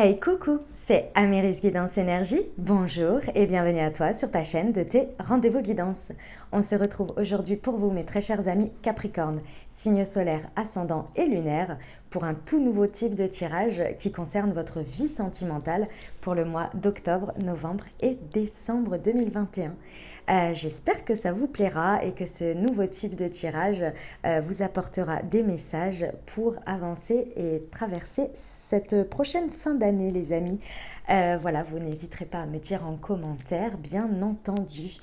Hey coucou, c'est Améris Guidance Énergie. Bonjour et bienvenue à toi sur ta chaîne de tes rendez-vous guidance. On se retrouve aujourd'hui pour vous, mes très chers amis Capricorne, signe solaire, ascendant et lunaire, pour un tout nouveau type de tirage qui concerne votre vie sentimentale pour le mois d'octobre, novembre et décembre 2021. J'espère que ça vous plaira et que ce nouveau type de tirage vous apportera des messages pour avancer et traverser cette prochaine fin d'année, les amis. Voilà, vous n'hésiterez pas à me dire en commentaire, bien entendu.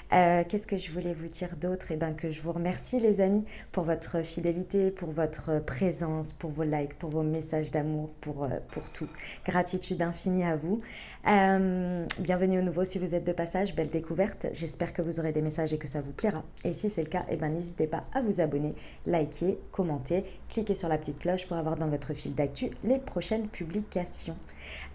Qu'est-ce que je voulais vous dire d'autre? Eh bien que je vous remercie, les amis, pour votre fidélité, pour votre présence, pour vos likes, pour vos messages d'amour, pour tout. Gratitude infinie à vous. Bienvenue au nouveau si vous êtes de passage, belle découverte. J'espère que vous aurez des messages et que ça vous plaira. Et si c'est le cas, eh ben, n'hésitez pas à vous abonner, liker, commenter, cliquer sur la petite cloche pour avoir dans votre fil d'actu les prochaines publications.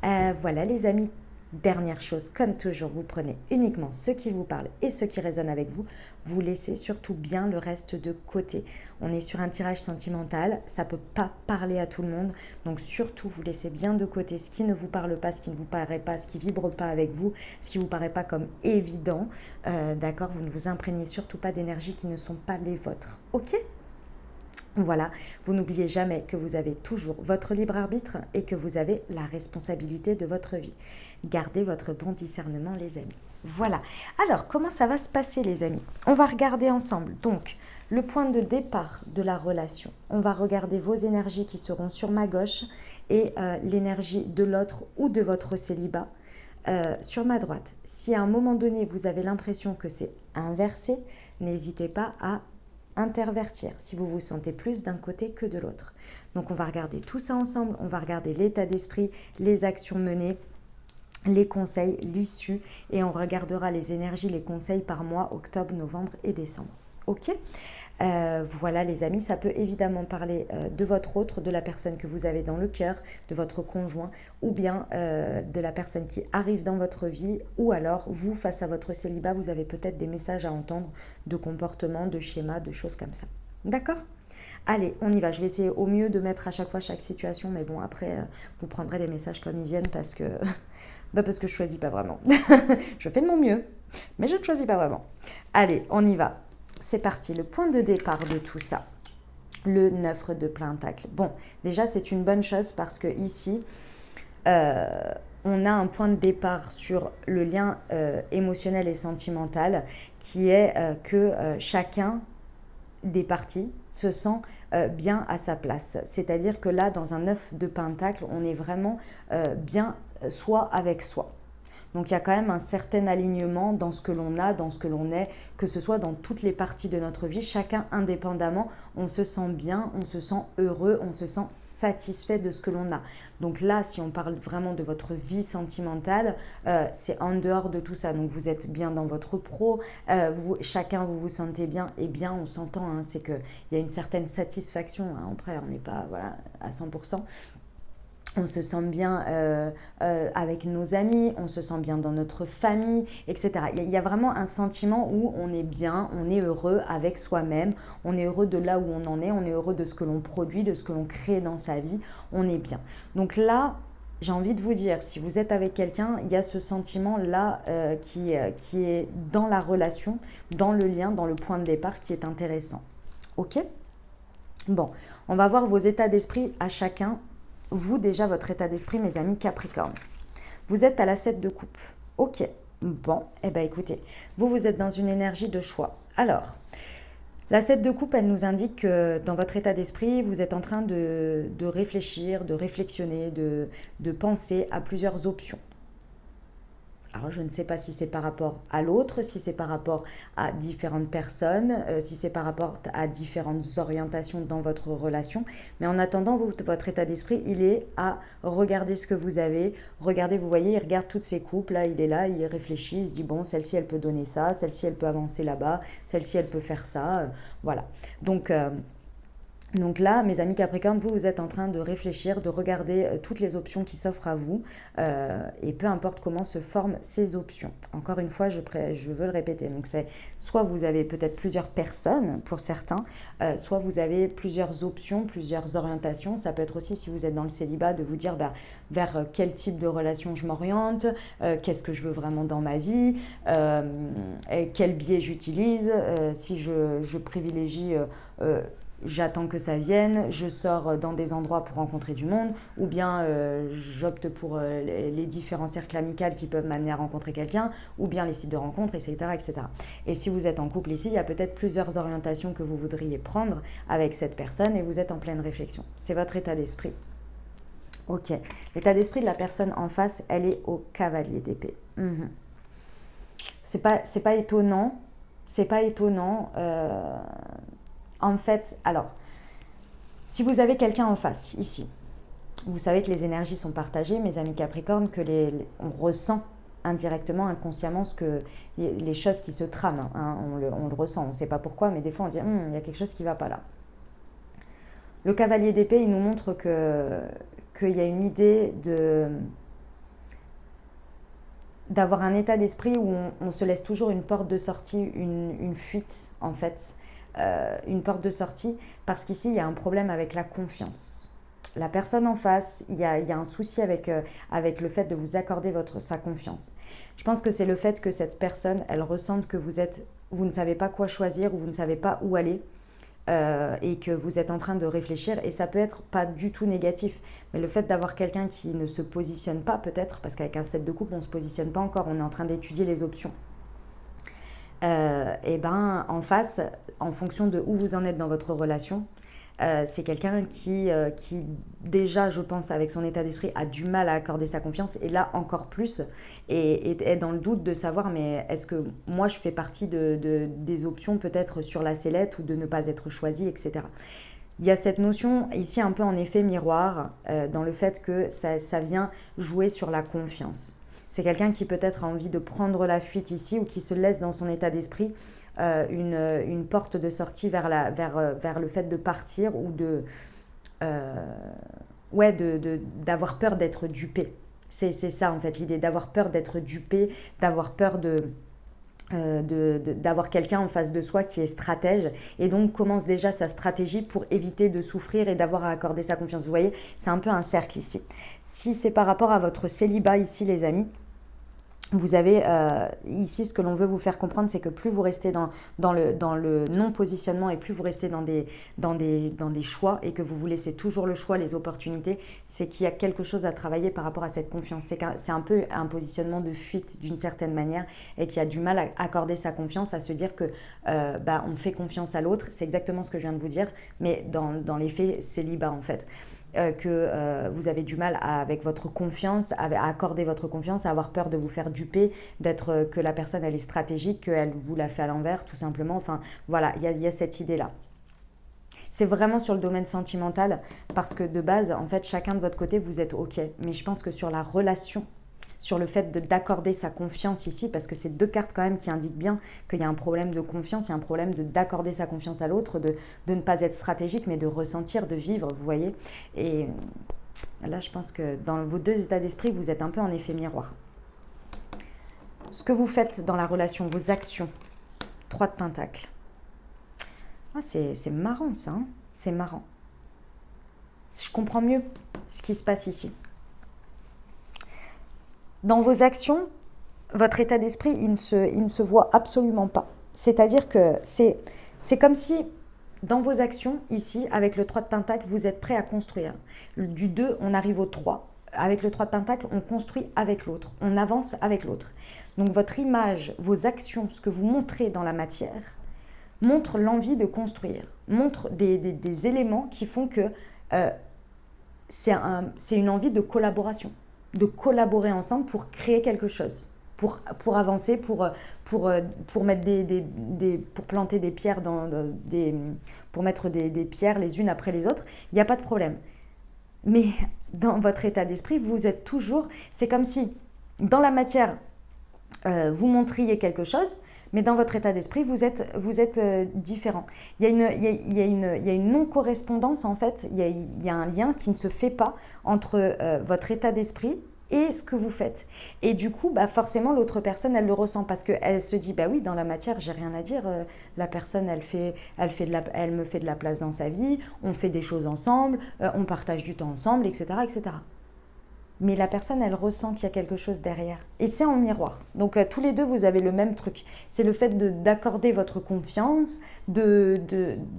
Voilà les amis. Dernière chose, comme toujours, vous prenez uniquement ce qui vous parle et ce qui résonne avec vous. Vous laissez surtout bien le reste de côté. On est sur un tirage sentimental, ça ne peut pas parler à tout le monde. Donc surtout, vous laissez bien de côté ce qui ne vous parle pas, ce qui ne vous paraît pas, ce qui vibre pas avec vous, ce qui ne vous paraît pas comme évident. D'accord, vous ne vous imprégnez surtout pas d'énergies qui ne sont pas les vôtres. Ok ? Voilà, vous n'oubliez jamais que vous avez toujours votre libre arbitre et que vous avez la responsabilité de votre vie. Gardez votre bon discernement, les amis. Voilà. Alors, comment ça va se passer, les amis? On va regarder ensemble. Donc, le point de départ de la relation. On va regarder vos énergies qui seront sur ma gauche et l'énergie de l'autre ou de votre célibat sur ma droite. Si à un moment donné, vous avez l'impression que c'est inversé, n'hésitez pas à intervertir si vous vous sentez plus d'un côté que de l'autre. Donc on va regarder tout ça ensemble, on va regarder l'état d'esprit, les actions menées, les conseils, l'issue et on regardera les énergies, les conseils par mois, octobre, novembre et décembre. Ok, voilà les amis, ça peut évidemment parler de votre autre, de la personne que vous avez dans le cœur, de votre conjoint ou bien de la personne qui arrive dans votre vie ou alors vous face à votre célibat, vous avez peut-être des messages à entendre de comportements, de schémas, de choses comme ça. D'accord ? Allez, on y va. Je vais essayer au mieux de mettre à chaque fois chaque situation, mais bon, après, vous prendrez les messages comme ils viennent parce que, parce que je ne choisis pas vraiment. Je fais de mon mieux, mais je ne choisis pas vraiment. Allez, on y va. C'est parti, le point de départ de tout ça, le 9 de Pentacle. Bon, déjà, c'est une bonne chose parce que ici, on a un point de départ sur le lien émotionnel et sentimental qui est que chacun des parties se sent bien à sa place. C'est-à-dire que là, dans un 9 de Pentacle, on est vraiment bien soi avec soi. Donc il y a quand même un certain alignement dans ce que l'on a, dans ce que l'on est, que ce soit dans toutes les parties de notre vie, chacun indépendamment, on se sent bien, on se sent heureux, on se sent satisfait de ce que l'on a. Donc là, si on parle vraiment de votre vie sentimentale, c'est en dehors de tout ça. Donc vous êtes bien dans votre pro, chacun vous vous sentez bien, et bien on s'entend, hein, c'est qu'il y a une certaine satisfaction, hein, après on n'est pas voilà, à 100%. On se sent bien avec nos amis, on se sent bien dans notre famille, etc. Il y a vraiment un sentiment où on est bien, on est heureux avec soi-même, on est heureux de là où on en est, on est heureux de ce que l'on produit, de ce que l'on crée dans sa vie, on est bien. Donc là, j'ai envie de vous dire, si vous êtes avec quelqu'un, il y a ce sentiment-là qui est dans la relation, dans le lien, dans le point de départ qui est intéressant. Ok ? Bon, on va voir vos états d'esprit à chacun. Vous, déjà, votre état d'esprit, mes amis Capricorne. Vous êtes à la 7 de coupe. Ok. Bon, eh bien, écoutez, vous êtes dans une énergie de choix. Alors, la 7 de coupe, elle nous indique que dans votre état d'esprit, vous êtes en train de réfléchir, de réflexionner, de penser à plusieurs options. Alors, je ne sais pas si c'est par rapport à l'autre, si c'est par rapport à différentes personnes, si c'est par rapport à différentes orientations dans votre relation. Mais en attendant, votre état d'esprit, il est à regarder ce que vous avez. Regardez, vous voyez, il regarde toutes ces coupes. Là, il réfléchit, il se dit, bon, celle-ci, elle peut donner ça, celle-ci, elle peut avancer là-bas, celle-ci, elle peut faire ça. Voilà. Donc, Donc là, mes amis Capricorne, vous êtes en train de réfléchir, de regarder toutes les options qui s'offrent à vous et peu importe comment se forment ces options. Encore une fois, je veux le répéter. Donc c'est soit vous avez peut-être plusieurs personnes pour certains, soit vous avez plusieurs options, plusieurs orientations. Ça peut être aussi, si vous êtes dans le célibat, de vous dire vers quel type de relation je m'oriente, qu'est-ce que je veux vraiment dans ma vie, quel biais j'utilise, si je privilégie... j'attends que ça vienne, je sors dans des endroits pour rencontrer du monde, ou bien j'opte pour les différents cercles amicaux qui peuvent m'amener à rencontrer quelqu'un, ou bien les sites de rencontres, etc., etc. Et si vous êtes en couple ici, il y a peut-être plusieurs orientations que vous voudriez prendre avec cette personne et vous êtes en pleine réflexion. C'est votre état d'esprit. Ok. L'état d'esprit de la personne en face, elle est au cavalier d'épée. C'est pas étonnant. C'est pas étonnant. En fait, alors, si vous avez quelqu'un en face, ici, vous savez que les énergies sont partagées, mes amis Capricorne, que on ressent indirectement, inconsciemment, les choses qui se trament. Hein, on le ressent, on ne sait pas pourquoi, mais des fois on dit il y a quelque chose qui ne va pas là. Le cavalier d'épée, il nous montre qu'il y a une idée d'avoir un état d'esprit où on se laisse toujours une porte de sortie, une fuite, en fait. Une porte de sortie, parce qu'ici, il y a un problème avec la confiance. La personne en face, il y a un souci avec le fait de vous accorder sa confiance. Je pense que c'est le fait que cette personne, elle ressente que vous ne savez pas quoi choisir ou vous ne savez pas où aller et que vous êtes en train de réfléchir. Et ça peut être pas du tout négatif, mais le fait d'avoir quelqu'un qui ne se positionne pas peut-être, parce qu'avec un 7 de coupe, on ne se positionne pas encore, on est en train d'étudier les options. Et en face, en fonction de où vous en êtes dans votre relation, c'est quelqu'un qui déjà, je pense, avec son état d'esprit, a du mal à accorder sa confiance, et là encore plus, et est dans le doute de savoir, mais est-ce que moi je fais partie des options peut-être sur la sellette, ou de ne pas être choisie, etc. Il y a cette notion ici un peu en effet miroir, dans le fait que ça vient jouer sur la confiance. C'est quelqu'un qui peut-être a envie de prendre la fuite ici, ou qui se laisse dans son état d'esprit une porte de sortie vers le fait de partir, ou d'avoir peur d'être dupé. C'est ça en fait l'idée, d'avoir peur d'être dupé, d'avoir peur d'avoir quelqu'un en face de soi qui est stratège, et donc commence déjà sa stratégie pour éviter de souffrir et d'avoir à accorder sa confiance. Vous voyez, c'est un peu un cercle ici. Si c'est par rapport à votre célibat ici, les amis, vous avez ici, ce que l'on veut vous faire comprendre, c'est que plus vous restez dans le non-positionnement, et plus vous restez dans des choix, et que vous vous laissez toujours le choix, les opportunités, c'est qu'il y a quelque chose à travailler par rapport à cette confiance. C'est un peu un positionnement de fuite d'une certaine manière, et qui a du mal à accorder sa confiance, à se dire que on fait confiance à l'autre. C'est exactement ce que je viens de vous dire, mais dans les faits, célibat en fait. Que vous avez du mal avec votre confiance, à accorder votre confiance, à avoir peur de vous faire duper, que la personne elle est stratégique, qu'elle vous la fait à l'envers tout simplement. Enfin voilà, il y a cette idée-là. C'est vraiment sur le domaine sentimental, parce que de base, en fait, chacun de votre côté, vous êtes OK. Mais je pense que sur la relation, sur le fait d'accorder sa confiance ici, parce que c'est deux cartes quand même qui indiquent bien qu'il y a un problème de confiance, il y a un problème d'accorder sa confiance à l'autre, de ne pas être stratégique, mais de ressentir, de vivre, vous voyez. Et là, je pense que dans vos deux états d'esprit, vous êtes un peu en effet miroir. Ce que vous faites dans la relation, vos actions, 3 de pentacles. Ah, c'est marrant ça, hein, c'est marrant. Je comprends mieux ce qui se passe ici. Dans vos actions, votre état d'esprit, il ne se voit absolument pas. C'est-à-dire que c'est comme si, dans vos actions, ici, avec le 3 de Pentacle, vous êtes prêt à construire. Du 2, on arrive au 3. Avec le 3 de Pentacle, on construit avec l'autre. On avance avec l'autre. Donc votre image, vos actions, ce que vous montrez dans la matière, montre l'envie de construire, montre des éléments qui font que c'est une envie de collaboration. De collaborer ensemble pour créer quelque chose, pour avancer, pour mettre pour planter des pierres pour mettre des pierres les unes après les autres, il n'y a pas de problème. Mais dans votre état d'esprit, vous êtes toujours, c'est comme si dans la matière, vous montriez quelque chose, mais dans votre état d'esprit, vous êtes différent. Il y a une non-correspondance, en fait, il y a un lien qui ne se fait pas entre votre état d'esprit et ce que vous faites. Et du coup, bah forcément, l'autre personne, elle le ressent parce qu'elle se dit, bah oui, dans la matière, j'ai rien à dire. La personne, elle me fait de la place dans sa vie, on fait des choses ensemble, on partage du temps ensemble, etc., etc. Mais la personne, elle ressent qu'il y a quelque chose derrière. Et c'est en miroir. Donc, tous les deux, vous avez le même truc. C'est le fait d'accorder votre confiance, de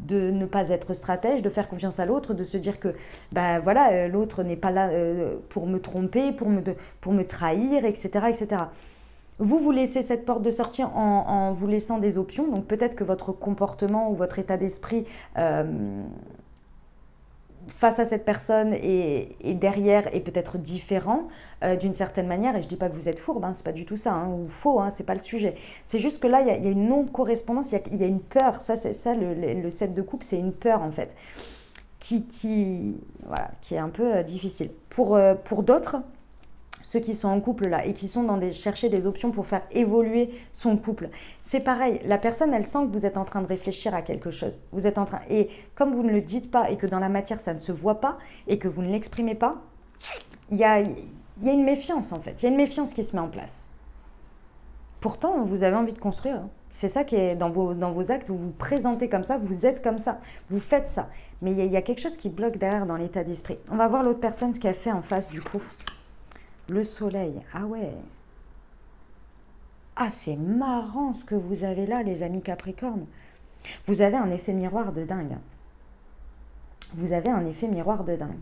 ne pas être stratège, de faire confiance à l'autre, de se dire que bah, voilà, l'autre n'est pas là pour me tromper, pour me trahir, etc., etc. Vous laissez cette porte de sortie en vous laissant des options. Donc, peut-être que votre comportement ou votre état d'esprit face à cette personne et derrière est peut-être différent d'une certaine manière. Et je dis pas que vous êtes fourbe, hein, c'est pas du tout ça, hein, ou faux, hein, c'est pas le sujet. C'est juste que là, il y a une non-correspondance, il y a une peur. Ça, le 7 de coupe, c'est une peur en fait, voilà, qui est un peu difficile. Pour d'autres, ceux qui sont en couple là et qui sont chercher des options pour faire évoluer son couple. C'est pareil, la personne, elle sent que vous êtes en train de réfléchir à quelque chose. Et comme vous ne le dites pas et que dans la matière, ça ne se voit pas et que vous ne l'exprimez pas, il y a une méfiance en fait. Il y a une méfiance qui se met en place. Pourtant, vous avez envie de construire. Hein. C'est ça qui est dans vos actes, vous vous présentez comme ça, vous êtes comme ça, vous faites ça. Mais il y a quelque chose qui bloque derrière dans l'état d'esprit. On va voir l'autre personne, ce qu'elle fait en face du coup. Le soleil, ah ouais. Ah, c'est marrant ce que vous avez là, les amis Capricorne. Vous avez un effet miroir de dingue. Vous avez un effet miroir de dingue.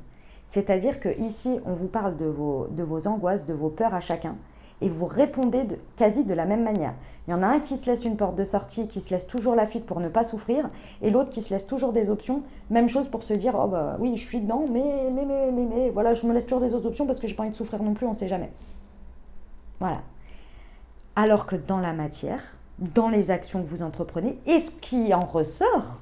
C'est-à-dire que ici, on vous parle de vos angoisses, de vos peurs à chacun, et vous répondez quasi de la même manière. Il y en a un qui se laisse une porte de sortie, qui se laisse toujours la fuite pour ne pas souffrir, et l'autre qui se laisse toujours des options. Même chose pour se dire, oh bah oui, je suis dedans, mais, voilà, je me laisse toujours des autres options parce que j'ai pas envie de souffrir non plus, on sait jamais. Voilà. Alors que dans la matière, dans les actions que vous entreprenez, et ce qui en ressort,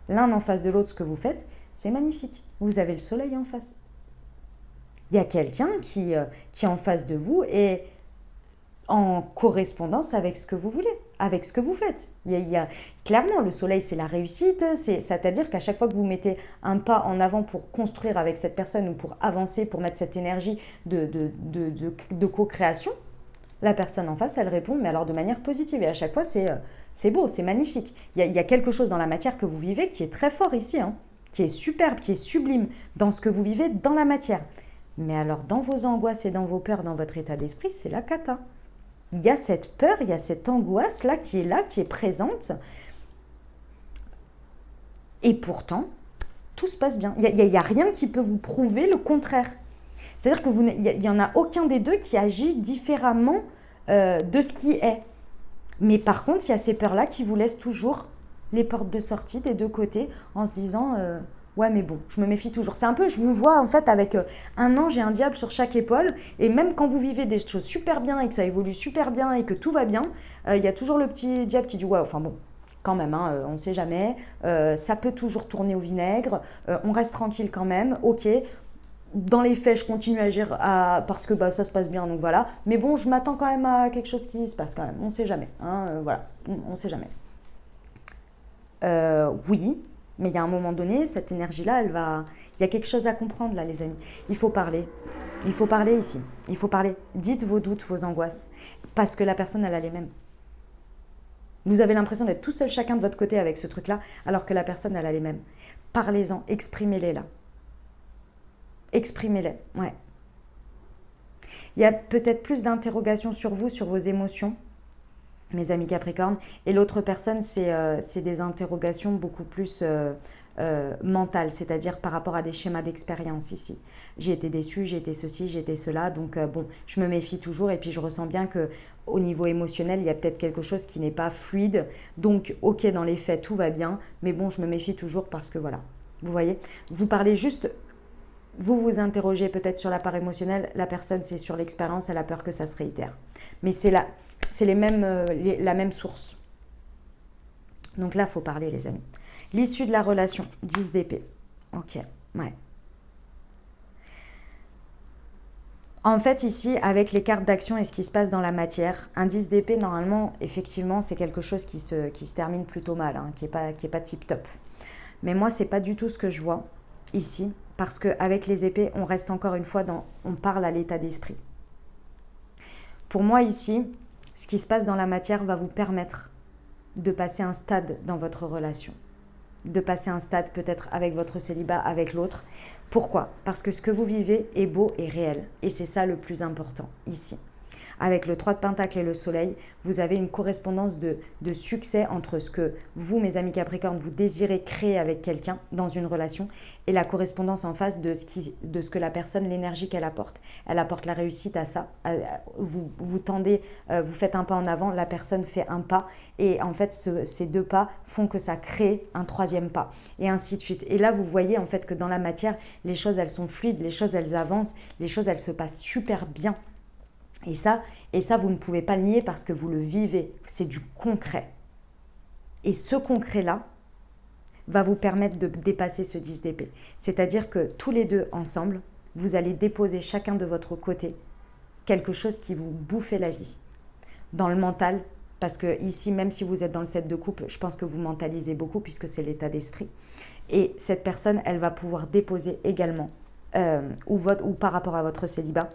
l'un en face de l'autre, ce que vous faites, c'est magnifique. Vous avez le soleil en face. Il y a quelqu'un qui est en face de vous et en correspondance avec ce que vous voulez, avec ce que vous faites. Clairement, le soleil, c'est la réussite, c'est-à-dire qu'à chaque fois que vous mettez un pas en avant pour construire avec cette personne ou pour avancer, pour mettre cette énergie de co-création, la personne en face, elle répond, mais alors de manière positive. Et à chaque fois, c'est beau, c'est magnifique. Il y a quelque chose dans la matière que vous vivez qui est très fort ici, hein, qui est superbe, qui est sublime dans ce que vous vivez dans la matière. Mais alors, dans vos angoisses et dans vos peurs, dans votre état d'esprit, c'est la cata. Il y a cette peur, il y a cette angoisse-là, qui est présente. Et pourtant, tout se passe bien. Il n'y a rien qui peut vous prouver le contraire. C'est-à-dire qu'il n'y en a aucun des deux qui agit différemment de ce qui est. Mais par contre, il y a ces peurs-là qui vous laissent toujours les portes de sortie des deux côtés en se disant... ouais, mais bon, je me méfie toujours. C'est un peu, je vous vois en fait avec un ange et un diable sur chaque épaule. Et même quand vous vivez des choses super bien et que ça évolue super bien et que tout va bien, il y a toujours le petit diable qui dit ouais, enfin bon, quand même, hein, on ne sait jamais. Ça peut toujours tourner au vinaigre. On reste tranquille quand même. Ok. Dans les faits, je continue à agir parce que ça se passe bien, donc voilà. Mais bon, je m'attends quand même à quelque chose qui se passe quand même. On ne sait jamais. Hein, voilà, on ne sait jamais. Oui. Mais il y a un moment donné, cette énergie-là, il y a quelque chose à comprendre là, les amis. Il faut parler. Il faut parler ici. Il faut parler. Dites vos doutes, vos angoisses. Parce que la personne, elle a les mêmes. Vous avez l'impression d'être tout seul chacun de votre côté avec ce truc-là, alors que la personne, elle a les mêmes. Parlez-en. Exprimez-les là. Exprimez-les. Ouais. Il y a peut-être plus d'interrogations sur vous, sur vos émotions, mes amis Capricorne, et l'autre personne, c'est des interrogations beaucoup plus mentales, c'est-à-dire par rapport à des schémas d'expérience ici. J'ai été déçue, j'ai été ceci, j'ai été cela, donc bon, je me méfie toujours, et puis je ressens bien que au niveau émotionnel, il y a peut-être quelque chose qui n'est pas fluide, donc ok, dans les faits, tout va bien, mais bon, je me méfie toujours parce que voilà, vous voyez, vous parlez juste... Vous interrogez peut-être sur la part émotionnelle, la personne c'est sur l'expérience, elle a peur que ça se réitère. Mais c'est la même source. Donc là, il faut parler les amis. L'issue de la relation, 10 d'épée. Ok, ouais. En fait, ici, avec les cartes d'action et ce qui se passe dans la matière, un 10 d'épée, normalement, effectivement, c'est quelque chose qui se termine plutôt mal, hein, qui est pas tip-top. Mais moi, c'est pas du tout ce que je vois ici, parce qu'avec les épées, on reste encore une fois on parle à l'état d'esprit. Pour moi, ici, ce qui se passe dans la matière va vous permettre de passer un stade dans votre relation. De passer un stade peut-être avec votre célibat, avec l'autre. Pourquoi? Parce que ce que vous vivez est beau et réel. Et c'est ça le plus important ici. Avec le 3 de Pentacle et le Soleil, vous avez une correspondance de succès entre ce que vous, mes amis Capricorne, vous désirez créer avec quelqu'un dans une relation et la correspondance en face de ce que la personne, l'énergie qu'elle apporte. Elle apporte la réussite à ça. Vous tendez, vous faites un pas en avant, la personne fait un pas et en fait, ces deux pas font que ça crée un troisième pas et ainsi de suite. Et là, vous voyez en fait que dans la matière, les choses, elles sont fluides, les choses, elles avancent, les choses, elles se passent super bien. Et ça, vous ne pouvez pas le nier parce que vous le vivez. C'est du concret. Et ce concret-là va vous permettre de dépasser ce 10 d'épée. C'est-à-dire que tous les deux ensemble, vous allez déposer chacun de votre côté quelque chose qui vous bouffe la vie. Dans le mental, parce que ici, même si vous êtes dans le 7 de coupe, je pense que vous mentalisez beaucoup puisque c'est l'état d'esprit. Et cette personne, elle va pouvoir déposer également, ou par rapport à votre célibat,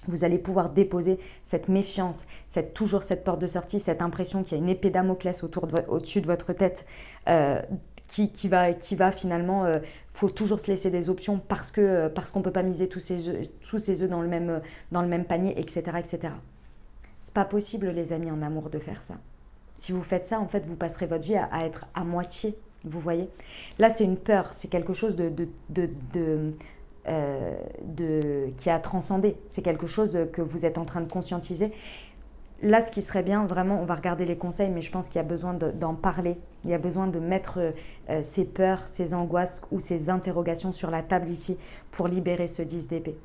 vous allez pouvoir déposer cette méfiance, toujours cette porte de sortie, cette impression qu'il y a une épée Damoclès au-dessus de votre tête qui va finalement, faut toujours se laisser des options parce qu'on ne peut pas miser tous ses œufs dans le même panier, etc. etc. C'est pas possible, les amis, en amour, de faire ça. Si vous faites ça, en fait, vous passerez votre vie à être à moitié, vous voyez. Là, c'est une peur, c'est quelque chose qui a transcendé. C'est quelque chose que vous êtes en train de conscientiser. Là, ce qui serait bien, vraiment, on va regarder les conseils, mais je pense qu'il y a besoin d'en parler. Il y a besoin de mettre ces peurs, ces angoisses ou ces interrogations sur la table ici pour libérer ce 10 d'épée.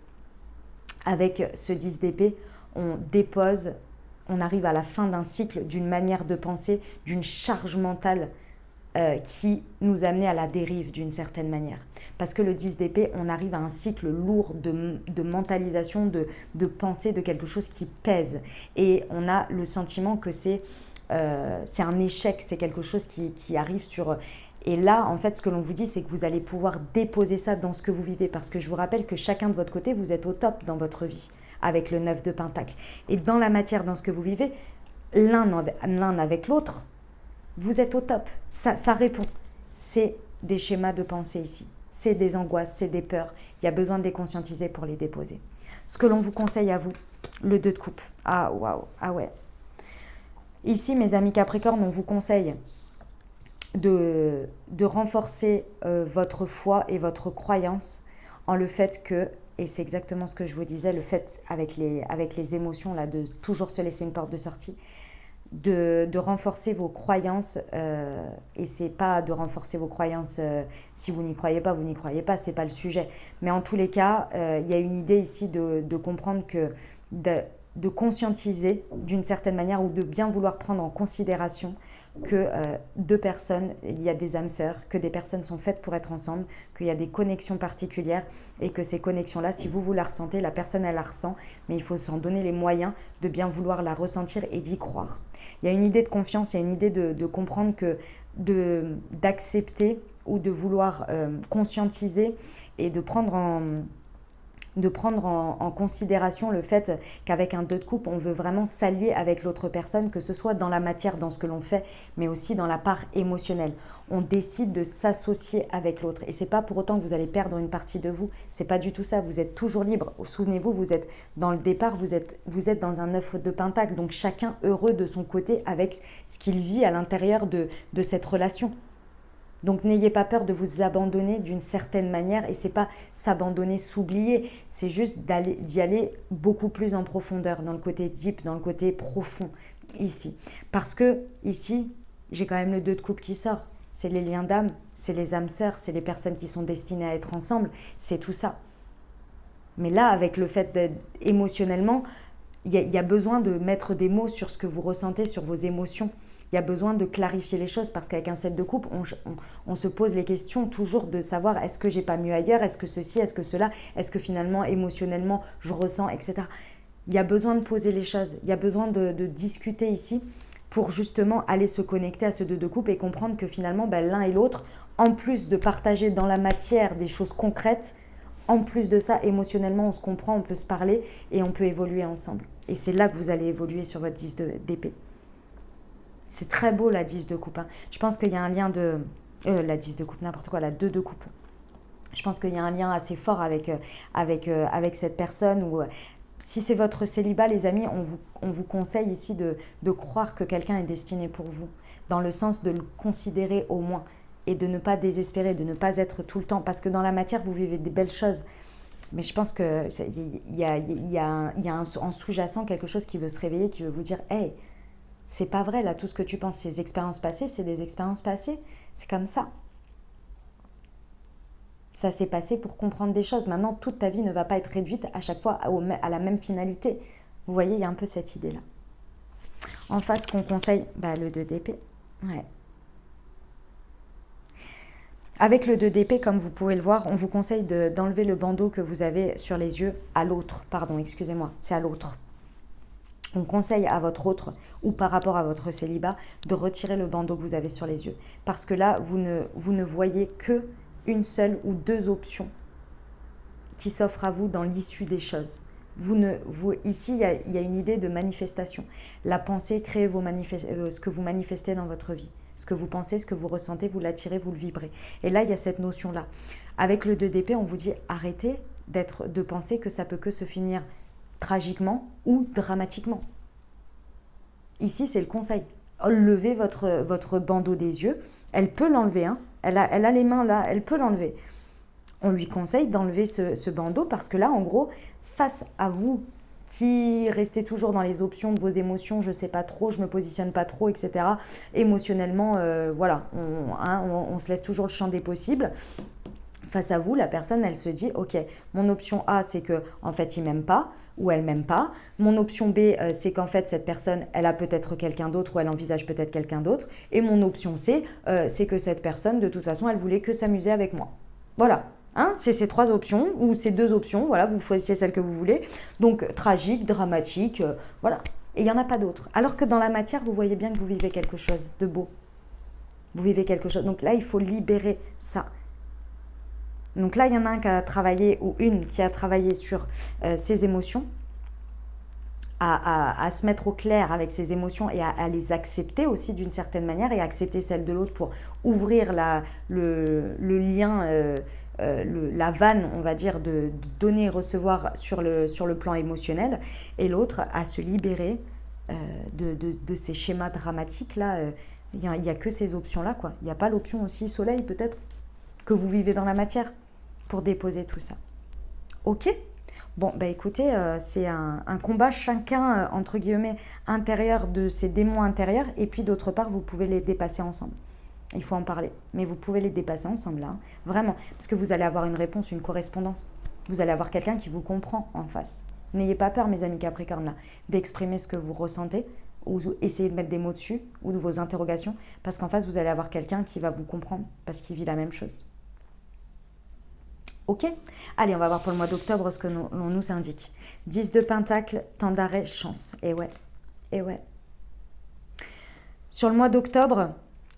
Avec ce 10 d'épée, on arrive à la fin d'un cycle, d'une manière de penser, d'une charge mentale qui nous amenait à la dérive d'une certaine manière. Parce que le 10 d'épée, on arrive à un cycle lourd de mentalisation, de pensée, de quelque chose qui pèse. Et on a le sentiment que c'est un échec, c'est quelque chose qui arrive sur... Et là, en fait, ce que l'on vous dit, c'est que vous allez pouvoir déposer ça dans ce que vous vivez. Parce que je vous rappelle que chacun de votre côté, vous êtes au top dans votre vie, avec le 9 de Pentacle. Et dans la matière, dans ce que vous vivez, l'un avec l'autre, vous êtes au top, ça répond. C'est des schémas de pensée ici, c'est des angoisses, c'est des peurs. Il y a besoin de les conscientiser pour les déposer. Ce que l'on vous conseille à vous, le 2 de coupe. Ah waouh, ah ouais. Ici, mes amis Capricorne, on vous conseille de renforcer votre foi et votre croyance en le fait que, et c'est exactement ce que je vous disais, le fait avec les émotions, là, de toujours se laisser une porte de sortie, de renforcer vos croyances et c'est pas de renforcer vos croyances si vous n'y croyez pas, c'est pas le sujet, mais en tous les cas il y a une idée ici de comprendre que de conscientiser d'une certaine manière ou de bien vouloir prendre en considération que deux personnes, il y a des âmes sœurs, que des personnes sont faites pour être ensemble, qu'il y a des connexions particulières et que ces connexions-là, si vous la ressentez, la personne elle la ressent, mais il faut s'en donner les moyens de bien vouloir la ressentir et d'y croire. Il y a une idée de confiance, il y a une idée de comprendre que d'accepter ou de vouloir conscientiser et de prendre en considération le fait qu'avec un 2 de coupe, on veut vraiment s'allier avec l'autre personne, que ce soit dans la matière, dans ce que l'on fait, mais aussi dans la part émotionnelle. On décide de s'associer avec l'autre. Et c'est pas pour autant que vous allez perdre une partie de vous. C'est pas du tout ça. Vous êtes toujours libre. Souvenez-vous, vous êtes dans le départ, vous êtes dans un 9 de Pentacle. Donc chacun heureux de son côté avec ce qu'il vit à l'intérieur de cette relation. Donc n'ayez pas peur de vous abandonner d'une certaine manière, et c'est pas s'abandonner, s'oublier, c'est juste d'y aller beaucoup plus en profondeur, dans le côté deep, dans le côté profond ici. Parce que ici, j'ai quand même le 2 de coupe qui sort. C'est les liens d'âme, c'est les âmes sœurs, c'est les personnes qui sont destinées à être ensemble, c'est tout ça. Mais là, avec le fait d'être émotionnellement, il y a besoin de mettre des mots sur ce que vous ressentez, sur vos émotions, Il y a besoin de clarifier les choses parce qu'avec un 7 de coupe, on se pose les questions toujours de savoir est-ce que j'ai pas mieux ailleurs, est-ce que ceci, est-ce que cela, est-ce que finalement émotionnellement je ressens, etc. Il y a besoin de poser les choses, il y a besoin de discuter ici pour justement aller se connecter à ce 2 de coupe et comprendre que finalement l'un et l'autre, en plus de partager dans la matière des choses concrètes, en plus de ça, émotionnellement, on se comprend, on peut se parler et on peut évoluer ensemble. Et c'est là que vous allez évoluer sur votre 10 d'épée. C'est très beau la 10 de coupe. Hein. Je pense qu'il y a un lien de... la 10 de coupe, n'importe quoi, la 2 de coupe. Je pense qu'il y a un lien assez fort avec cette personne. Ou si c'est votre célibat, les amis, on vous conseille ici de croire que quelqu'un est destiné pour vous. Dans le sens de le considérer au moins. Et de ne pas désespérer, de ne pas être tout le temps. Parce que dans la matière, vous vivez des belles choses. Mais je pense qu'il y a en sous-jacent quelque chose qui veut se réveiller, qui veut vous dire « Hey, c'est pas vrai, là, tout ce que tu penses, ces expériences passées, c'est des expériences passées. C'est comme ça. Ça s'est passé pour comprendre des choses. Maintenant, toute ta vie ne va pas être réduite à chaque fois à la même finalité. » Vous voyez, il y a un peu cette idée-là. En face, qu'on conseille le 2 d'épée. Ouais. Avec le 2 d'épée, comme vous pouvez le voir, on vous conseille d'enlever le bandeau que vous avez sur les yeux à l'autre. Pardon, excusez-moi, c'est à l'autre. On conseille à votre autre ou par rapport à votre célibat de retirer le bandeau que vous avez sur les yeux. Parce que là, vous ne voyez que une seule ou 2 options qui s'offrent à vous dans l'issue des choses. Ici, il y a une idée de manifestation. La pensée crée ce que vous manifestez dans votre vie. Ce que vous pensez, ce que vous ressentez, vous l'attirez, vous le vibrez. Et là, il y a cette notion-là. Avec le 2 d'épée, on vous dit arrêtez de penser que ça peut que se finir tragiquement ou dramatiquement. Ici, c'est le conseil. Levez votre bandeau des yeux. Elle peut l'enlever. Hein. Elle a les mains là, elle peut l'enlever. On lui conseille d'enlever ce bandeau parce que là, en gros, face à vous qui restez toujours dans les options de vos émotions, je ne sais pas trop, je ne me positionne pas trop, etc. Émotionnellement, on se laisse toujours le champ des possibles. Face à vous, la personne, elle se dit, ok, mon option A, c'est que en fait, il m'aime pas ou elle m'aime pas. Mon option B, c'est qu'en fait, cette personne, elle a peut-être quelqu'un d'autre ou elle envisage peut-être quelqu'un d'autre. Et mon option C, c'est que cette personne, de toute façon, elle voulait que s'amuser avec moi. Voilà. Hein, c'est ces 3 options, ou ces 2 options, voilà, vous choisissez celle que vous voulez. Donc, tragique, dramatique, voilà. Et il n'y en a pas d'autres. Alors que dans la matière, vous voyez bien que vous vivez quelque chose de beau. Vous vivez quelque chose. Donc là, il faut libérer ça. Donc là, il y en a un qui a travaillé, ou une qui a travaillé sur ses émotions, à se mettre au clair avec ses émotions et à les accepter aussi d'une certaine manière et accepter celle de l'autre pour ouvrir le lien, la vanne, on va dire, de donner et recevoir sur le plan émotionnel, et l'autre à se libérer de ces schémas dramatiques là. Il n'y a que ces options là, quoi. Il n'y a pas l'option aussi soleil peut-être que vous vivez dans la matière pour déposer tout ça. Ok. Bon, écoutez, c'est un combat chacun, entre guillemets, intérieur de ses démons intérieurs, et puis d'autre part, vous pouvez les dépasser ensemble. Il faut en parler, mais vous pouvez les dépasser ensemble, là, hein. Vraiment, parce que vous allez avoir une réponse, une correspondance. Vous allez avoir quelqu'un qui vous comprend en face. N'ayez pas peur, mes amis Capricorne, là, d'exprimer ce que vous ressentez, ou essayez de mettre des mots dessus, ou de vos interrogations, parce qu'en face, vous allez avoir quelqu'un qui va vous comprendre, parce qu'il vit la même chose. Ok ? Allez, on va voir pour le mois d'octobre ce que l'on nous indique. 10 de Pentacle, temps d'arrêt, chance. Et ouais. Sur le mois d'octobre,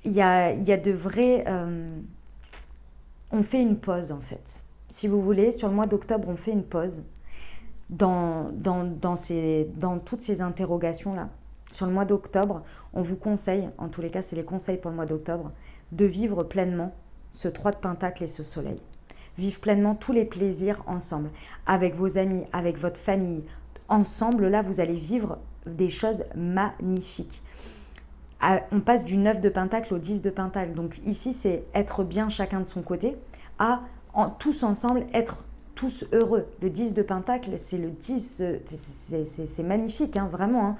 il y a de vrais... on fait une pause, en fait. Si vous voulez, sur le mois d'octobre, on fait une pause dans toutes ces interrogations-là. Sur le mois d'octobre, on vous conseille, en tous les cas, c'est les conseils pour le mois d'octobre, de vivre pleinement ce 3 de Pentacle et ce soleil. Vivre pleinement tous les plaisirs ensemble, avec vos amis, avec votre famille. Ensemble, là, vous allez vivre des choses magnifiques. On passe du 9 de Pentacle au 10 de Pentacle. Donc ici, c'est être bien chacun de son côté, tous ensemble, être tous heureux. Le 10 de Pentacle, c'est le 10, c'est magnifique, hein, vraiment. Hein.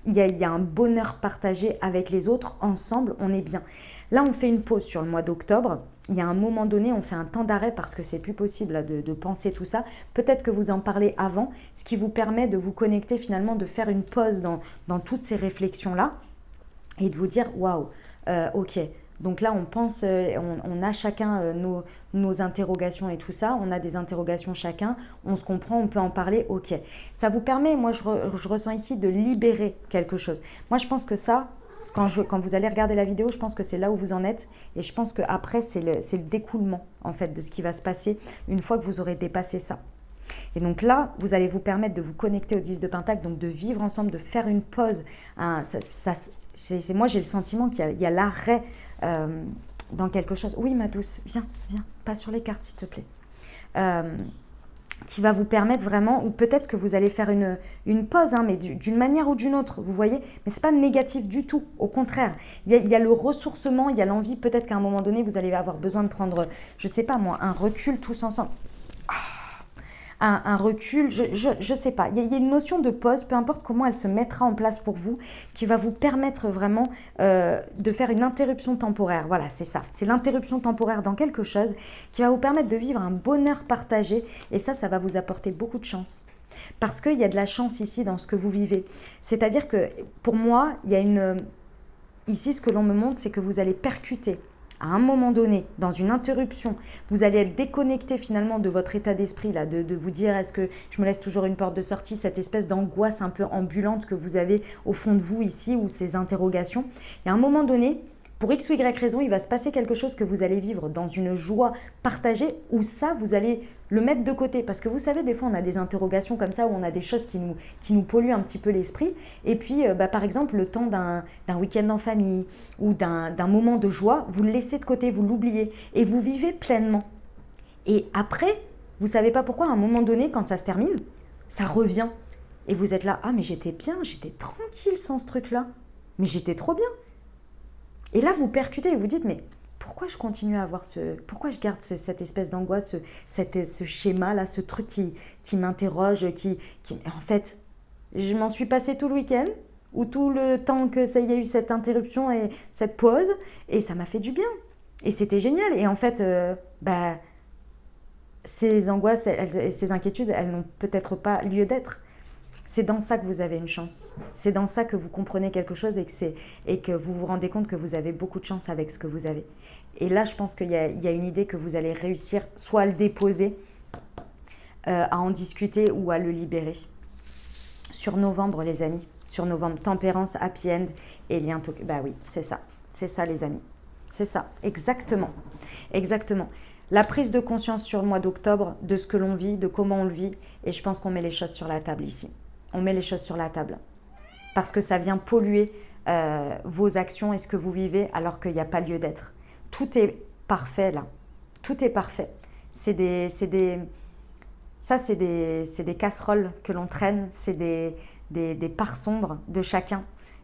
Il y a un bonheur partagé avec les autres, ensemble, on est bien. Là, on fait une pause sur le mois d'octobre. Il y a un moment donné, on fait un temps d'arrêt parce que c'est plus possible là, de penser tout ça. Peut-être que vous en parlez avant, ce qui vous permet de vous connecter finalement, de faire une pause dans toutes ces réflexions-là et de vous dire, waouh, ok. Donc là, on pense, on a chacun nos interrogations et tout ça. On a des interrogations chacun. On se comprend, on peut en parler. Ok. Ça vous permet, moi, je ressens ici de libérer quelque chose. Moi, je pense que ça, quand vous allez regarder la vidéo, je pense que c'est là où vous en êtes. Et je pense qu'après, c'est le découlement, en fait, de ce qui va se passer une fois que vous aurez dépassé ça. Et donc là, vous allez vous permettre de vous connecter au 10 de Pentacle, donc de vivre ensemble, de faire une pause. Hein, moi, j'ai le sentiment qu'il y a l'arrêt dans quelque chose. Oui, ma douce, viens, pas sur les cartes, s'il te plaît. Qui va vous permettre vraiment, ou peut-être que vous allez faire une pause, hein, mais d'une manière ou d'une autre, vous voyez. Mais ce n'est pas négatif du tout, au contraire. Il y a le ressourcement, il y a l'envie, peut-être qu'à un moment donné, vous allez avoir besoin de prendre, je ne sais pas moi, un recul tous ensemble. Un recul, je sais pas. Il y a une notion de pause, peu importe comment elle se mettra en place pour vous, qui va vous permettre vraiment de faire une interruption temporaire. Voilà, c'est ça. C'est l'interruption temporaire dans quelque chose qui va vous permettre de vivre un bonheur partagé. Et ça va vous apporter beaucoup de chance. Parce qu'il y a de la chance ici dans ce que vous vivez. C'est-à-dire que pour moi, il y a ici, ce que l'on me montre, c'est que vous allez percuter à un moment donné, dans une interruption, vous allez être déconnecté finalement de votre état d'esprit, là, de vous dire est-ce que je me laisse toujours une porte de sortie, cette espèce d'angoisse un peu ambulante que vous avez au fond de vous ici, ou ces interrogations. Et à un moment donné, pour X ou Y raison, il va se passer quelque chose que vous allez vivre dans une joie partagée, où ça, vous allez le mettre de côté. Parce que vous savez, des fois, on a des interrogations comme ça, où on a des choses qui nous polluent un petit peu l'esprit. Et puis, par exemple, le temps d'un week-end en famille ou d'un moment de joie, vous le laissez de côté, vous l'oubliez. Et vous vivez pleinement. Et après, vous ne savez pas pourquoi, à un moment donné, quand ça se termine, ça revient. Et vous êtes là, ah mais j'étais bien, j'étais tranquille sans ce truc-là. Mais j'étais trop bien. Et là, vous percutez et vous dites, mais pourquoi je continue à avoir pourquoi je garde cette espèce d'angoisse, ce schéma-là, ce truc qui m'interroge, en fait, je m'en suis passé tout le week-end, ou tout le temps que ça y a eu cette interruption et cette pause, et ça m'a fait du bien. Et c'était génial. Et en fait, ces angoisses et ces inquiétudes, elles n'ont peut-être pas lieu d'être. C'est dans ça que vous avez une chance. C'est dans ça que vous comprenez quelque chose et que vous vous rendez compte que vous avez beaucoup de chance avec ce que vous avez. Et là, je pense qu'il y a une idée que vous allez réussir soit à le déposer, à en discuter ou à le libérer. Sur novembre, les amis. Sur novembre, tempérance, happy end et lien. Bah oui, c'est ça. C'est ça, les amis. C'est ça. Exactement. Exactement. La prise de conscience sur le mois d'octobre, de ce que l'on vit, de comment on le vit. Et je pense qu'on met les choses sur la table ici. On met les choses sur la table. Parce que ça vient polluer vos actions et ce que vous vivez alors qu'il n'y a pas lieu d'être. Tout est parfait là. Tout est parfait. C'est des casseroles que l'on traîne. C'est des parts sombres de chacun.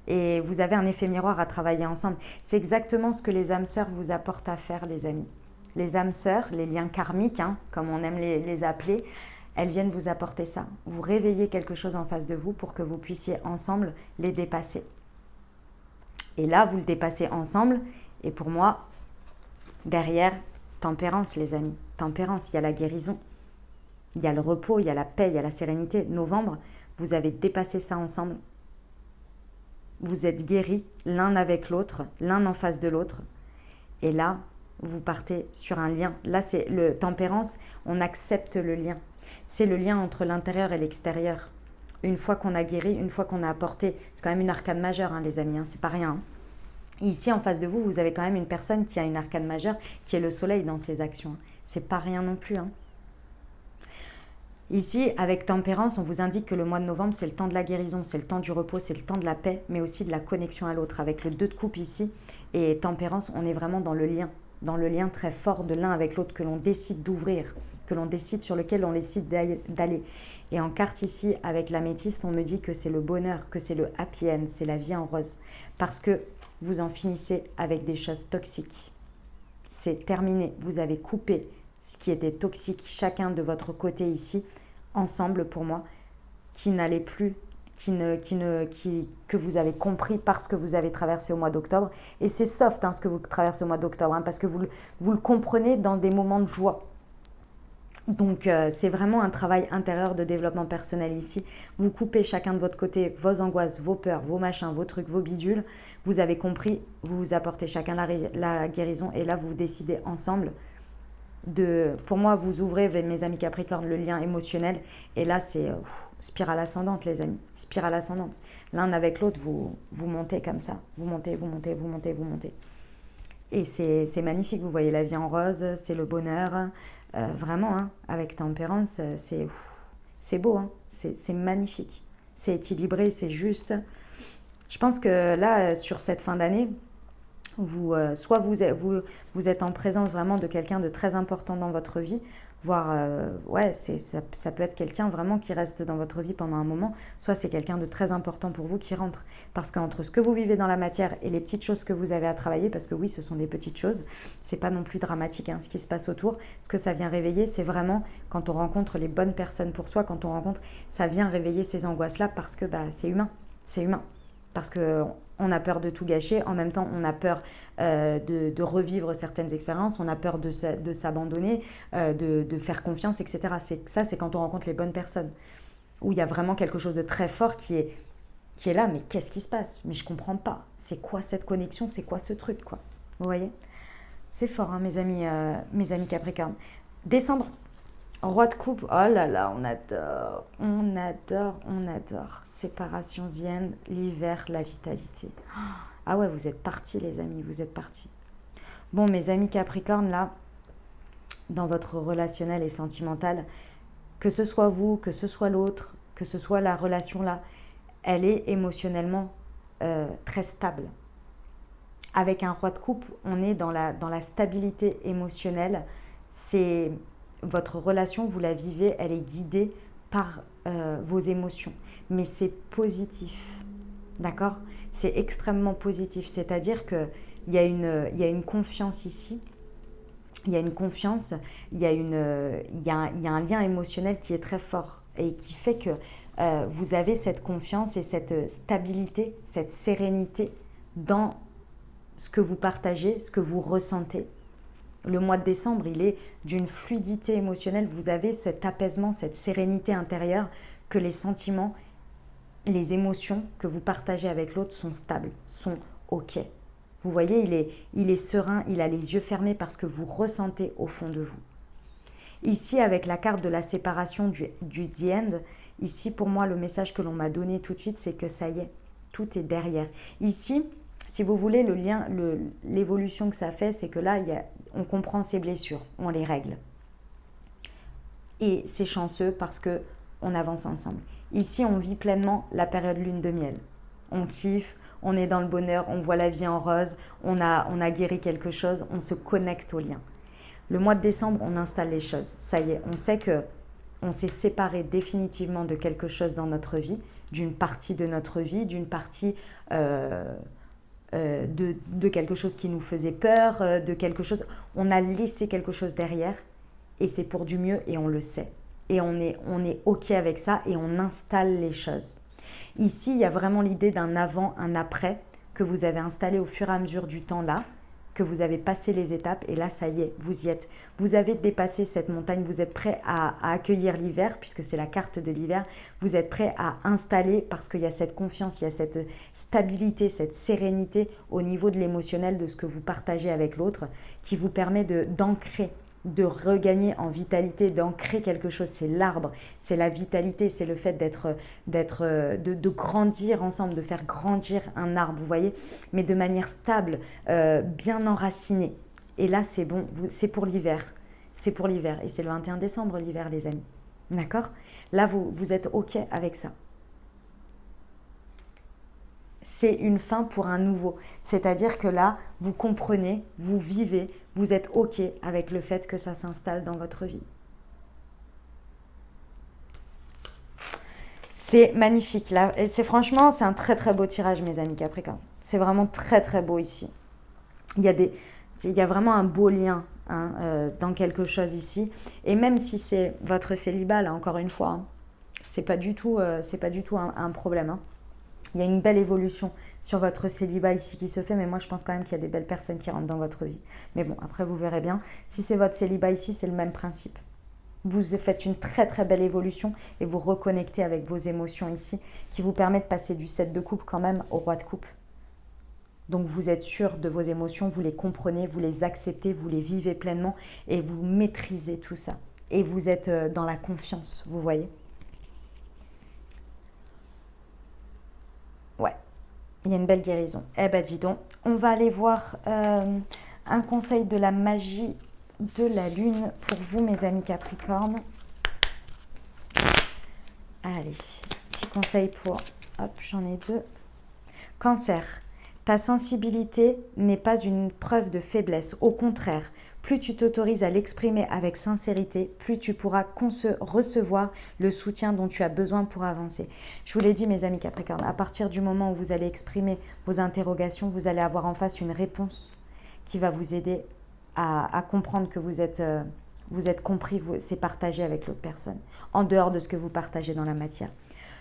Et vous avez un effet miroir à travailler ensemble. C'est exactement ce que les âmes sœurs vous apportent à faire, les amis. Les âmes sœurs, les liens karmiques, hein, comme on aime les appeler, elles viennent vous apporter ça. Vous réveillez quelque chose en face de vous pour que vous puissiez ensemble les dépasser. Et là, vous le dépassez ensemble. Et pour moi, derrière, tempérance, les amis. Tempérance, il y a la guérison. Il y a le repos, il y a la paix, il y a la sérénité. Novembre, vous avez dépassé ça ensemble. Vous êtes guéris l'un avec l'autre, l'un en face de l'autre. Et là, vous partez sur un lien. Là, c'est le tempérance, on accepte le lien. C'est le lien entre l'intérieur et l'extérieur. Une fois qu'on a guéri, une fois qu'on a apporté, c'est quand même une arcane majeure, hein, les amis, hein, c'est pas rien. Hein. Ici, en face de vous, vous avez quand même une personne qui a une arcane majeure, qui est le soleil dans ses actions. Hein. C'est pas rien non plus. Hein. Ici, avec tempérance, on vous indique que le mois de novembre, c'est le temps de la guérison, c'est le temps du repos, c'est le temps de la paix, mais aussi de la connexion à l'autre. Avec le 2 de coupe ici et tempérance, on est vraiment dans le lien très fort de l'un avec l'autre que l'on décide d'ouvrir, que l'on décide sur lequel on décide d'aller. Et en carte ici, avec l'améthyste, on me dit que c'est le bonheur, que c'est le happy end, c'est la vie en rose. Parce que vous en finissez avec des choses toxiques. C'est terminé, vous avez coupé ce qui était toxique, chacun de votre côté ici, ensemble pour moi, qui n'allait plus, que vous avez compris parce que vous avez traversé au mois d'octobre. Et c'est soft hein, ce que vous traversez au mois d'octobre, hein, parce que vous le comprenez dans des moments de joie. Donc, c'est vraiment un travail intérieur de développement personnel ici. Vous coupez chacun de votre côté vos angoisses, vos peurs, vos machins, vos trucs, vos bidules. Vous avez compris, vous vous apportez chacun la guérison et là, vous décidez ensemble pour moi, vous ouvrez, mes amis Capricorne, le lien émotionnel. Et là, c'est spirale ascendante, les amis. Spirale ascendante. L'un avec l'autre, vous montez comme ça. Vous montez, vous montez, vous montez, vous montez. Et c'est magnifique. Vous voyez la vie en rose, c'est le bonheur. Vraiment, hein, avec tempérance, c'est beau. Hein, c'est magnifique. C'est équilibré, c'est juste. Je pense que là, sur cette fin d'année, soit vous êtes en présence vraiment de quelqu'un de très important dans votre vie, voire ouais, ça peut être quelqu'un vraiment qui reste dans votre vie pendant un moment, soit c'est quelqu'un de très important pour vous qui rentre. Parce qu'entre ce que vous vivez dans la matière et les petites choses que vous avez à travailler, parce que oui, ce sont des petites choses, c'est pas non plus dramatique hein, ce qui se passe autour, ce que ça vient réveiller, c'est vraiment quand on rencontre les bonnes personnes pour soi, quand on rencontre, ça vient réveiller ces angoisses-là parce que c'est humain, c'est humain. Parce qu'on a peur de tout gâcher, en même temps on a peur de revivre certaines expériences, on a peur de s'abandonner, de faire confiance, etc. C'est quand on rencontre les bonnes personnes, où il y a vraiment quelque chose de très fort qui est là, mais qu'est-ce qui se passe? Mais je comprends pas, c'est quoi cette connexion, c'est quoi ce truc, quoi? Vous voyez? C'est fort, hein, mes amis Capricorne. Décembre, Roi de coupe, oh là là, on adore, on adore, on adore. Séparation yin, l'hiver, la vitalité. Ah ouais, vous êtes partis les amis, vous êtes partis. Bon, mes amis Capricorne, là, dans votre relationnel et sentimental, que ce soit vous, que ce soit l'autre, que ce soit la relation là, elle est émotionnellement très stable. Avec un roi de coupe, on est dans la stabilité émotionnelle. C'est votre relation, vous la vivez, elle est guidée par vos émotions. Mais c'est positif, d'accord? C'est extrêmement positif. C'est-à-dire qu'il y a une confiance ici. Il y a une confiance, il y a un lien émotionnel qui est très fort et qui fait que vous avez cette confiance et cette stabilité, cette sérénité dans ce que vous partagez, ce que vous ressentez. Le mois de décembre, il est d'une fluidité émotionnelle. Vous avez cet apaisement, cette sérénité intérieure que les sentiments, les émotions que vous partagez avec l'autre sont stables, sont OK. Vous voyez, il est serein, il a les yeux fermés parce que vous ressentez au fond de vous. Ici, avec la carte de la séparation du The End, ici, pour moi, le message que l'on m'a donné tout de suite, c'est que ça y est, tout est derrière. Ici, si vous voulez, l'évolution que ça fait, c'est que là, on comprend ses blessures, on les règle. Et c'est chanceux parce qu'on avance ensemble. Ici, on vit pleinement la période lune de miel. On kiffe, on est dans le bonheur, on voit la vie en rose, on a guéri quelque chose, on se connecte au lien. Le mois de décembre, on installe les choses. Ça y est, on sait qu'on s'est séparé définitivement de quelque chose dans notre vie, d'une partie de notre vie, d'une partie de quelque chose qui nous faisait peur, de quelque chose. On a laissé quelque chose derrière et c'est pour du mieux et on le sait. Et on est OK avec ça et on installe les choses. Ici, il y a vraiment l'idée d'un avant, un après que vous avez installé au fur et à mesure du temps là, que vous avez passé les étapes et là, ça y est, vous y êtes. Vous avez dépassé cette montagne, vous êtes prêt à accueillir l'hiver puisque c'est la carte de l'hiver. Vous êtes prêt à installer parce qu'il y a cette confiance, il y a cette stabilité, cette sérénité au niveau de l'émotionnel de ce que vous partagez avec l'autre qui vous permet d'ancrer, de regagner en vitalité, d'ancrer quelque chose. C'est l'arbre, c'est la vitalité, c'est le fait de grandir ensemble, de faire grandir un arbre, vous voyez, mais de manière stable, bien enracinée. Et là, c'est bon, c'est pour l'hiver. C'est pour l'hiver. Et c'est le 21 décembre, l'hiver, les amis. D'accord? Là, vous êtes OK avec ça. C'est une fin pour un nouveau. C'est-à-dire que là, vous comprenez, vous vivez, vous êtes OK avec le fait que ça s'installe dans votre vie. C'est magnifique. Là, franchement, c'est un très très beau tirage, mes amis Capricorne. C'est vraiment très très beau ici. Il y a vraiment un beau lien dans quelque chose ici. Et même si c'est votre célibat, là, encore une fois, c'est pas du tout un problème. Hein. Il y a une belle évolution sur votre célibat ici qui se fait, mais moi je pense quand même qu'il y a des belles personnes qui rentrent dans votre vie. Mais bon, après vous verrez bien. Si c'est votre célibat ici, c'est le même principe. Vous faites une très très belle évolution et vous reconnectez avec vos émotions ici, qui vous permet de passer du 7 de coupe quand même au roi de coupe. Donc vous êtes sûr de vos émotions, vous les comprenez, vous les acceptez, vous les vivez pleinement et vous maîtrisez tout ça. Et vous êtes dans la confiance, vous voyez. Ouais, il y a une belle guérison. Eh ben dis donc, on va aller voir un conseil de la magie de la lune pour vous mes amis Capricorne. Allez, petit conseil pour... Hop, j'en ai deux. Cancer, ta sensibilité n'est pas une preuve de faiblesse. Au contraire, plus tu t'autorises à l'exprimer avec sincérité, plus tu pourras recevoir le soutien dont tu as besoin pour avancer. Je vous l'ai dit mes amis Capricorne, à partir du moment où vous allez exprimer vos interrogations, vous allez avoir en face une réponse qui va vous aider à comprendre que vous êtes compris, c'est partagé avec l'autre personne, en dehors de ce que vous partagez dans la matière.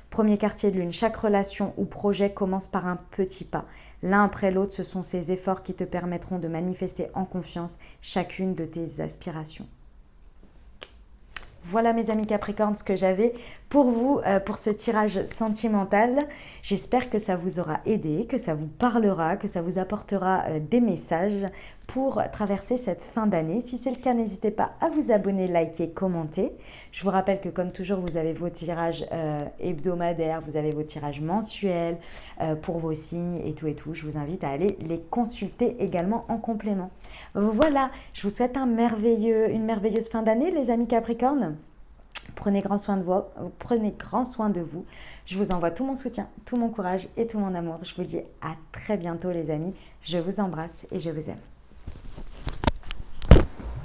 Premier quartier de lune, chaque relation ou projet commence par un petit pas. L'un après l'autre, ce sont ces efforts qui te permettront de manifester en confiance chacune de tes aspirations. Voilà mes amis Capricorne ce que j'avais pour vous, pour ce tirage sentimental. J'espère que ça vous aura aidé, que ça vous parlera, que ça vous apportera des messages pour traverser cette fin d'année. Si c'est le cas, n'hésitez pas à vous abonner, liker, commenter. Je vous rappelle que comme toujours, vous avez vos tirages hebdomadaires, vous avez vos tirages mensuels pour vos signes et tout et tout. Je vous invite à aller les consulter également en complément. Voilà, je vous souhaite une merveilleuse fin d'année les amis Capricorne. Prenez grand soin de vous. Je vous envoie tout mon soutien, tout mon courage et tout mon amour. Je vous dis à très bientôt les amis. Je vous embrasse et je vous aime.